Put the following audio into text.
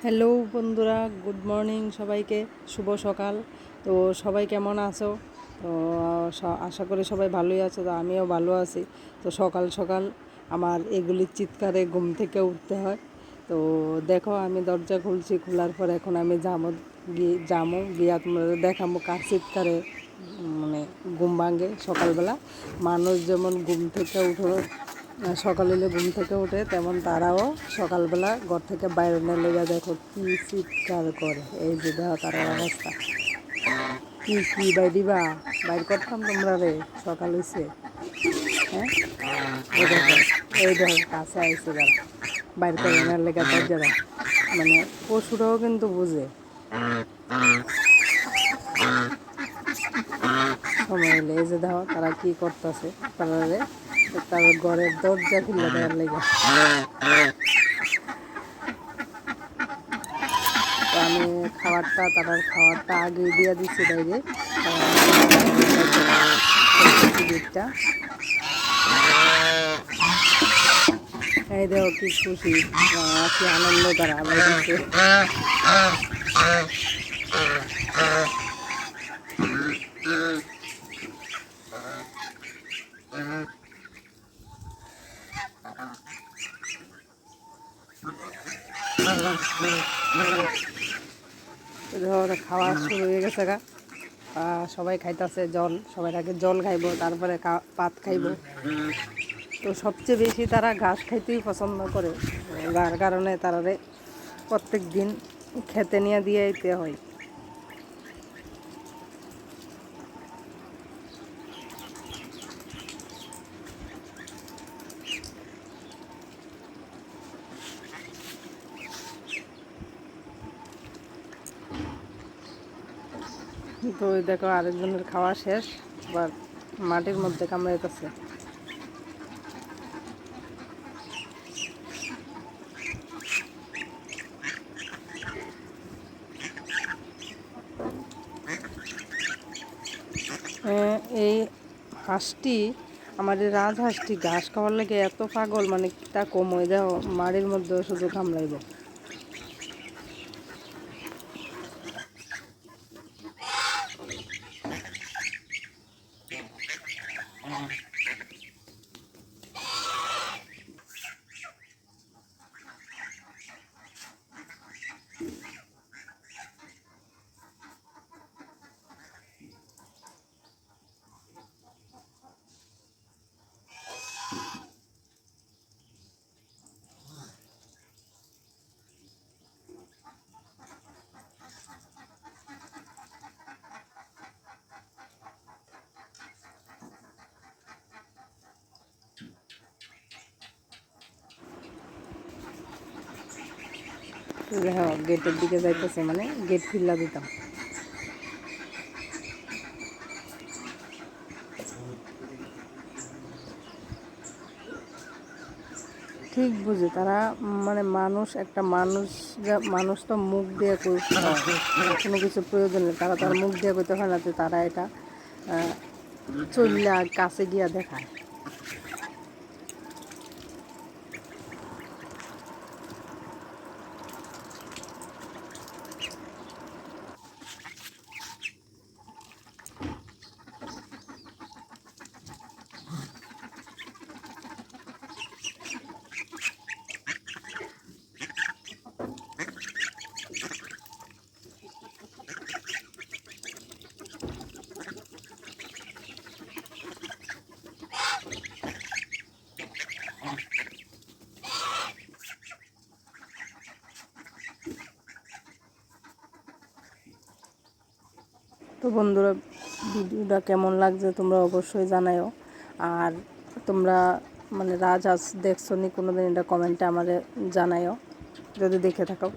Hello বন্ধুরা, good morning সবাইকে, শুভ সকাল। তো সবাই কেমন আছো? তো আশা করি সবাই ভালোই আছো। তো আমিও ভালো আছি। তো সকাল সকাল আমার এগুলির চিৎকারে ঘুম থেকে উঠতে হয়। তো দেখো, আমি দরজা খুলছি, খোলার পর এখন আমি গিয়া তোমরা দেখাবো কার চিৎকারে মানে ঘুম ভাঙে সকালবেলা। মানুষ যেমন ঘুম থেকে সকাল হলে ঘুম থেকে উঠে, তেমন তারাও সকালবেলা ঘর থেকে বাইরে লেগে দেখো কি চিৎকার করে। এই যে দেখো তার অবস্থা কি কি বাইরিবা বাইর করতাম তোমরা রে, সকাল হয়েছে। হ্যাঁ, এই দেখো কাছে আইসে যারা বাইর করে না লেগে যারা, মানে পশুরাও কিন্তু বুঝে সময় হলে। এই যে দেখো তারা কি করতেছে, তার ঘরের দরজা খুলে দেওয়ার লেগে। তো আমি খাবারটা আগেই দিয়ে দিচ্ছি বাইরে গেটটা। এই দেখো কি খুশি, কি আনন্দ তারা লাগছে। ধর খাওয়া শুরু হয়ে গেছে গা। সবাই খাইতেছে জল, সবাই আগে জল খাইব, তারপরে ভাত খাইব। তো সবচেয়ে বেশি তারা ঘাস খাইতেই পছন্দ করে, যার কারণে তারারে প্রত্যেক দিন খেতে নিয়ে দিয়ে দিতে হয়। তো ওই দেখো আরেকজনের খাওয়া শেষ, আবার মাটির মধ্যে কামড়াইতেছে। এই হাঁসটি, আমার এই রাজহাঁসটি ঘাস খাওয়ার লাগে এত পাগল, মানে তা কমই দেও মাড়ির মধ্যে শুধু কামড়াইব। হ্যাঁ, গেটের দিকে যাইতেছে, মানে গেট খুললা দিতাম। ঠিক বুঝে তারা, মানে মানুষ তো মুখ দিয়ে কোনো কিছু প্রয়োজন নেই, তার মুখ দিয়ে কইতে হয় না, তারা এটা চললে কাছে গিয়া দেখায়। তো বন্ধুরা, ভিডিওটা কেমন লাগছে তোমরা অবশ্যই জানাও। আর তোমরা মানে রাজহাঁস দেখছো নি কোনোদিন, এটা কমেন্টে আমারে জানাও যদি দেখে থাকো।